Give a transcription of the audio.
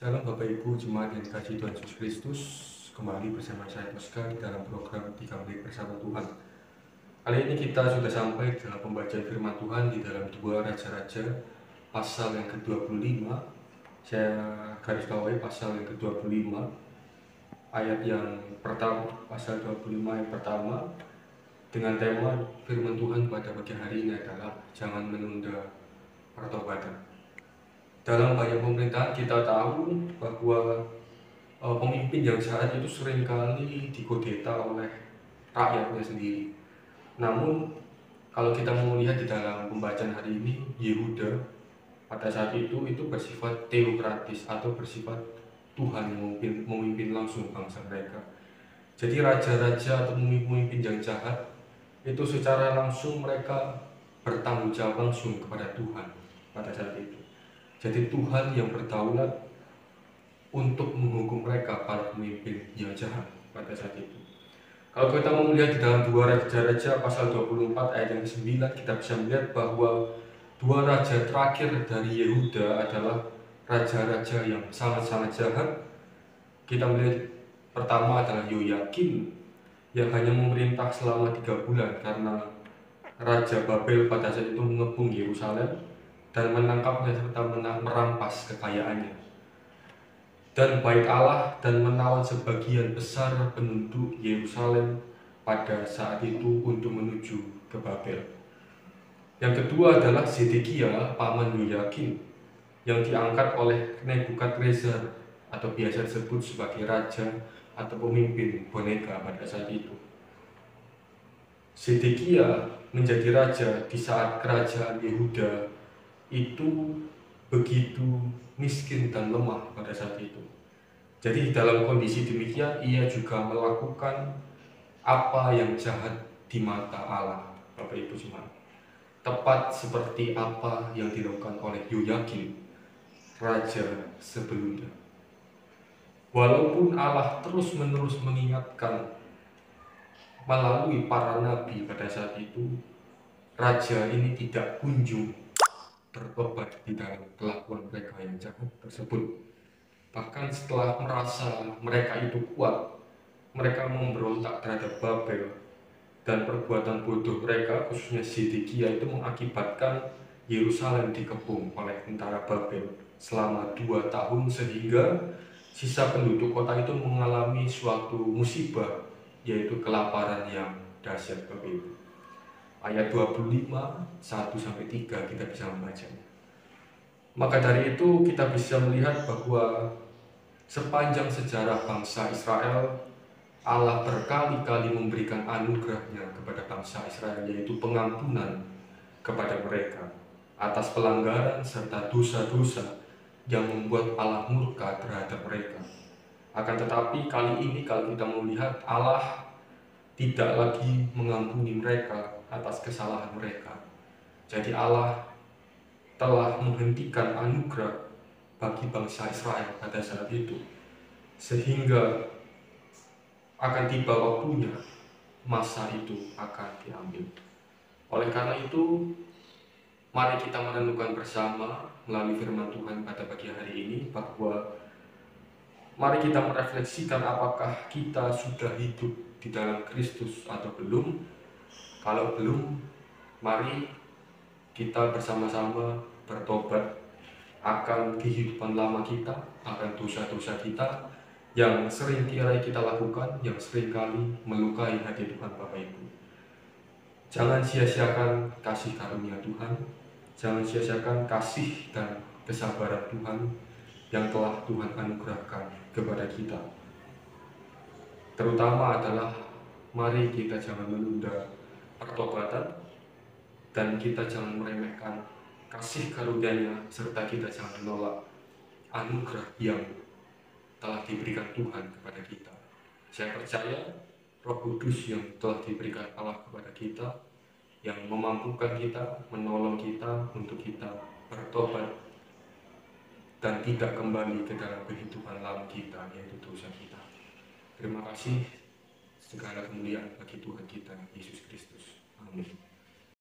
Shalom Bapak Ibu Jemaat yang dikasihi Tuhan Yesus Kristus. Kembali bersama saya Tosca dalam program 3 Menit Bersama Tuhan. Kali ini kita sudah sampai dalam pembacaan firman Tuhan di dalam 2 Raja-Raja pasal yang ke-25. Saya garis bawahi pasal yang ke-25 ayat yang pertama, pasal 25 ayat pertama, dengan tema firman Tuhan pada pagi hari ini adalah jangan menunda pertobatan. Dalam banyak pemerintahan kita tahu bahwa pemimpin yang jahat itu seringkali dikudeta oleh rakyatnya sendiri. Namun kalau kita mau lihat di dalam pembacaan hari ini, Yehuda pada saat itu bersifat teokratis atau bersifat Tuhan yang memimpin langsung bangsa mereka. Jadi raja-raja atau pemimpin yang jahat itu secara langsung mereka bertanggung jawab langsung kepada Tuhan pada saat itu. Jadi Tuhan yang berdaulat untuk menghukum mereka, para pemimpin yang jahat pada saat itu. Kalau kita mau melihat di dalam 2 Raja-Raja pasal 24 ayat yang ke-9, kita bisa melihat bahwa 2 raja terakhir dari Yehuda adalah raja-raja yang sangat-sangat jahat. Kita melihat pertama adalah Yoyakim yang hanya memerintah selama 3 bulan karena Raja Babel pada saat itu mengepung Yerusalem dan menangkapnya serta merampas kekayaannya. Dan baik Allah dan menawan sebagian besar penduduk Yerusalem pada saat itu untuk menuju ke Babel. Yang kedua adalah Zedekia, paman Yoyakim, yang diangkat oleh Nebukadnezar atau biasa disebut sebagai raja atau pemimpin boneka pada saat itu. Zedekia menjadi raja di saat kerajaan Yehuda itu begitu miskin dan lemah pada saat itu. Jadi dalam kondisi demikian ia juga melakukan apa yang jahat di mata Allah, Bapak Ibu Jemaat. Tepat seperti apa yang dilakukan oleh Yoyakim, raja sebelumnya. Walaupun Allah terus-menerus mengingatkan melalui para nabi pada saat itu, raja ini tidak kunjung bertobat di dalam kelakuan mereka yang jahat tersebut. Bahkan setelah merasa mereka itu kuat, mereka memberontak terhadap Babel, dan perbuatan bodoh mereka, khususnya Zedekia, itu mengakibatkan Yerusalem dikepung oleh tentara Babel selama 2 tahun, sehingga sisa penduduk kota itu mengalami suatu musibah, yaitu kelaparan yang dahsyat. Bapak Ibu, ayat 25 1-3 kita bisa membacanya. Maka dari itu kita bisa melihat bahwa sepanjang sejarah bangsa Israel, Allah berkali-kali memberikan anugerahnya kepada bangsa Israel, yaitu pengampunan kepada mereka atas pelanggaran serta dosa-dosa yang membuat Allah murka terhadap mereka. Akan tetapi kali ini kalau kita melihat, Allah tidak lagi mengampuni mereka atas kesalahan mereka. Jadi Allah telah menghentikan anugerah bagi bangsa Israel pada saat itu, sehingga akan tiba waktunya masa itu akan diambil. Oleh karena itu, mari kita merenungkan bersama melalui firman Tuhan pada pagi hari ini, bahwa mari kita merefleksikan apakah kita sudah hidup di dalam Kristus atau belum. Kalau belum, mari kita bersama-sama bertobat akan kehidupan lama kita, akan dosa-dosa kita yang sering kira kita lakukan, yang seringkali melukai hati Tuhan. Bapak Ibu, jangan sia-siakan kasih karunia Tuhan, jangan sia-siakan kasih dan kesabaran Tuhan yang telah Tuhan anugerahkan kepada kita. Terutama adalah mari kita jangan menunda pertobatan, dan kita jangan meremehkan kasih karunia-Nya, serta kita jangan menolak anugerah yang telah diberikan Tuhan kepada kita. Saya percaya Roh Kudus yang telah diberikan Allah kepada kita, yang memampukan kita, menolong kita untuk kita bertobat dan tidak kembali ke dalam kehidupan lama kita, yaitu dosa kita. Terima kasih. Segala kemuliaan bagi Tuhan kita Yesus Kristus. Amin.